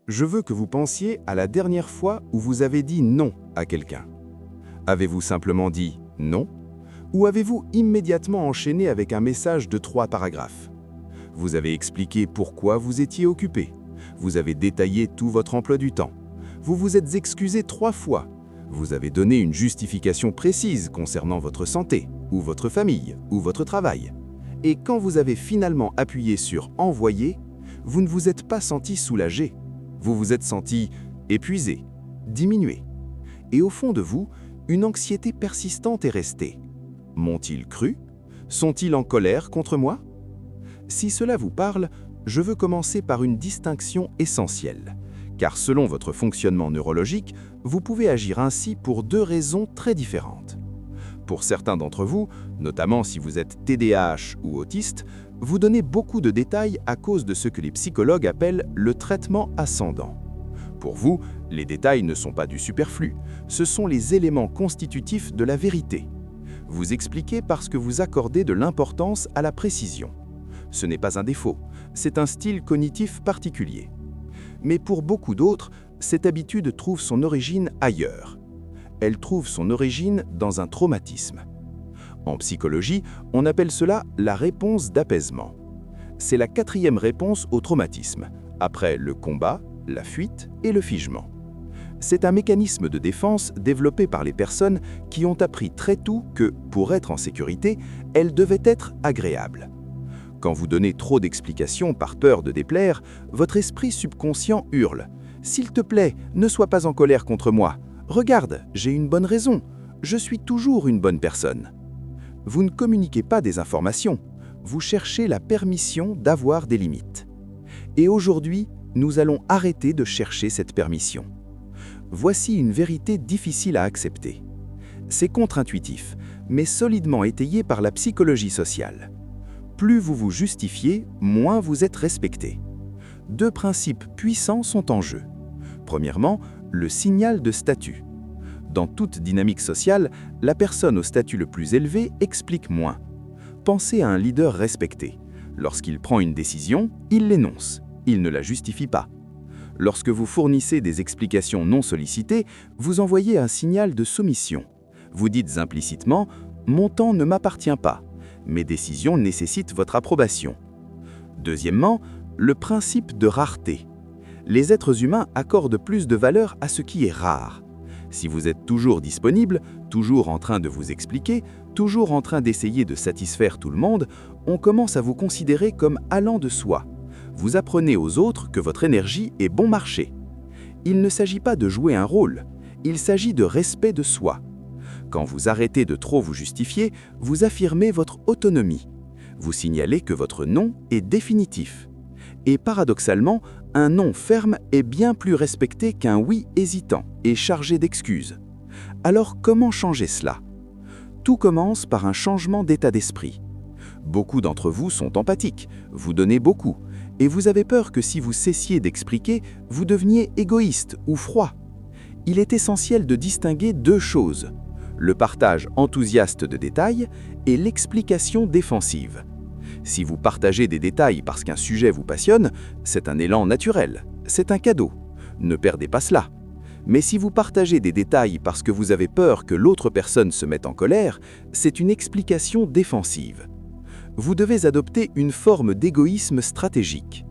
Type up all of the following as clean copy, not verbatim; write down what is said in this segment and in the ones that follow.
Je veux que vous pensiez à la dernière fois où vous avez dit non à quelqu'un. Avez-vous simplement dit non? Ou avez-vous immédiatement enchaîné avec un message de 3 paragraphes? Vous avez expliqué pourquoi vous étiez occupé. Vous avez détaillé tout votre emploi du temps. Vous vous êtes excusé 3 fois. Vous avez donné une justification précise concernant votre santé, ou votre famille, ou votre travail. Et quand vous avez finalement appuyé sur « Envoyer », vous ne vous êtes pas senti soulagé. Vous vous êtes senti épuisé, diminué. Et au fond de vous, une anxiété persistante est restée. M'ont-ils cru? Sont-ils en colère contre moi? Si cela vous parle, je veux commencer par une distinction essentielle. Car selon votre fonctionnement neurologique, vous pouvez agir ainsi pour 2 raisons très différentes. Pour certains d'entre vous, notamment si vous êtes TDAH ou autiste, vous donnez beaucoup de détails à cause de ce que les psychologues appellent le traitement ascendant. Pour vous, les détails ne sont pas du superflu, ce sont les éléments constitutifs de la vérité. Vous expliquez parce que vous accordez de l'importance à la précision. Ce n'est pas un défaut, c'est un style cognitif particulier. Mais pour beaucoup d'autres, cette habitude trouve son origine ailleurs. Elle trouve son origine dans un traumatisme. En psychologie, on appelle cela la réponse d'apaisement. C'est la 4e réponse au traumatisme, après le combat, la fuite et le figement. C'est un mécanisme de défense développé par les personnes qui ont appris très tôt que, pour être en sécurité, elles devaient être agréables. Quand vous donnez trop d'explications par peur de déplaire, votre esprit subconscient hurle « S'il te plaît, ne sois pas en colère contre moi. Regarde, j'ai une bonne raison. Je suis toujours une bonne personne. » Vous ne communiquez pas des informations. Vous cherchez la permission d'avoir des limites. Et aujourd'hui, nous allons arrêter de chercher cette permission. Voici une vérité difficile à accepter. C'est contre-intuitif, mais solidement étayé par la psychologie sociale. Plus vous vous justifiez, moins vous êtes respecté. 2 principes puissants sont en jeu. Premièrement, le signal de statut. Dans toute dynamique sociale, la personne au statut le plus élevé explique moins. Pensez à un leader respecté. Lorsqu'il prend une décision, il l'énonce. Il ne la justifie pas. Lorsque vous fournissez des explications non sollicitées, vous envoyez un signal de soumission. Vous dites implicitement « Mon temps ne m'appartient pas. Mes décisions nécessitent votre approbation. » Deuxièmement, le principe de rareté. Les êtres humains accordent plus de valeur à ce qui est rare. Si vous êtes toujours disponible, toujours en train de vous expliquer, toujours en train d'essayer de satisfaire tout le monde, on commence à vous considérer comme allant de soi. Vous apprenez aux autres que votre énergie est bon marché. Il ne s'agit pas de jouer un rôle, il s'agit de respect de soi. Quand vous arrêtez de trop vous justifier, vous affirmez votre autonomie. Vous signalez que votre non est définitif. Et paradoxalement, un non ferme est bien plus respecté qu'un oui hésitant et chargé d'excuses. Alors comment changer cela? Tout commence par un changement d'état d'esprit. Beaucoup d'entre vous sont empathiques, vous donnez beaucoup, et vous avez peur que si vous cessiez d'expliquer, vous deveniez égoïste ou froid. Il est essentiel de distinguer 2 choses, le partage enthousiaste de détails et l'explication défensive. Si vous partagez des détails parce qu'un sujet vous passionne, c'est un élan naturel, c'est un cadeau. Ne perdez pas cela. Mais si vous partagez des détails parce que vous avez peur que l'autre personne se mette en colère, c'est une explication défensive. Vous devez adopter une forme d'égoïsme stratégique.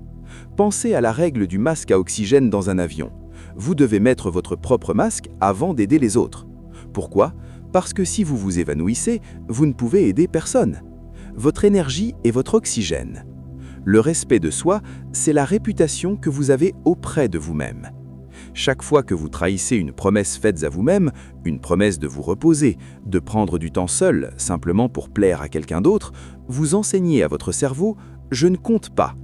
Pensez à la règle du masque à oxygène dans un avion. Vous devez mettre votre propre masque avant d'aider les autres. Pourquoi? Parce que si vous vous évanouissez, vous ne pouvez aider personne. Votre énergie est votre oxygène. Le respect de soi, c'est la réputation que vous avez auprès de vous-même. Chaque fois que vous trahissez une promesse faite à vous-même, une promesse de vous reposer, de prendre du temps seul, simplement pour plaire à quelqu'un d'autre, vous enseignez à votre cerveau « je ne compte pas ».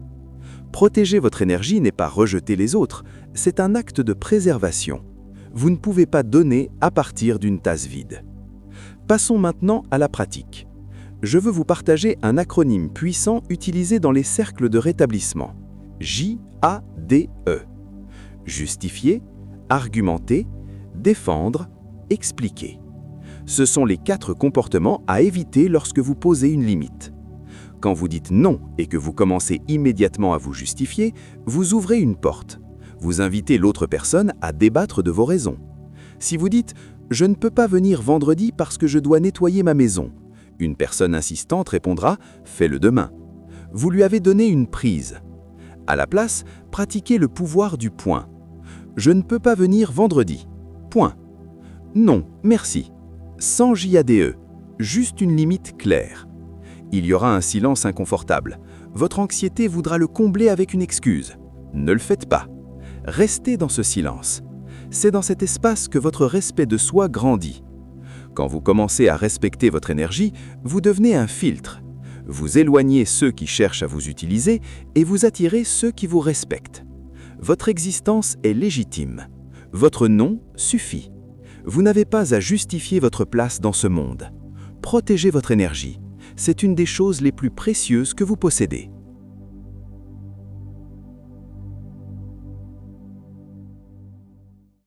Protéger votre énergie n'est pas rejeter les autres, c'est un acte de préservation. Vous ne pouvez pas donner à partir d'une tasse vide. Passons maintenant à la pratique. Je veux vous partager un acronyme puissant utilisé dans les cercles de rétablissement. J-A-D-E. Justifier, argumenter, défendre, expliquer. Ce sont les 4 comportements à éviter lorsque vous posez une limite. Quand vous dites non et que vous commencez immédiatement à vous justifier, vous ouvrez une porte. Vous invitez l'autre personne à débattre de vos raisons. Si vous dites « Je ne peux pas venir vendredi parce que je dois nettoyer ma maison », une personne insistante répondra « Fais-le demain ». Vous lui avez donné une prise. À la place, pratiquez le pouvoir du point. Je ne peux pas venir vendredi. Point. Non, merci. Sans JADE. Juste une limite claire. Il y aura un silence inconfortable. Votre anxiété voudra le combler avec une excuse. Ne le faites pas. Restez dans ce silence. C'est dans cet espace que votre respect de soi grandit. Quand vous commencez à respecter votre énergie, vous devenez un filtre. Vous éloignez ceux qui cherchent à vous utiliser et vous attirez ceux qui vous respectent. Votre existence est légitime. Votre nom suffit. Vous n'avez pas à justifier votre place dans ce monde. Protégez votre énergie. C'est une des choses les plus précieuses que vous possédez.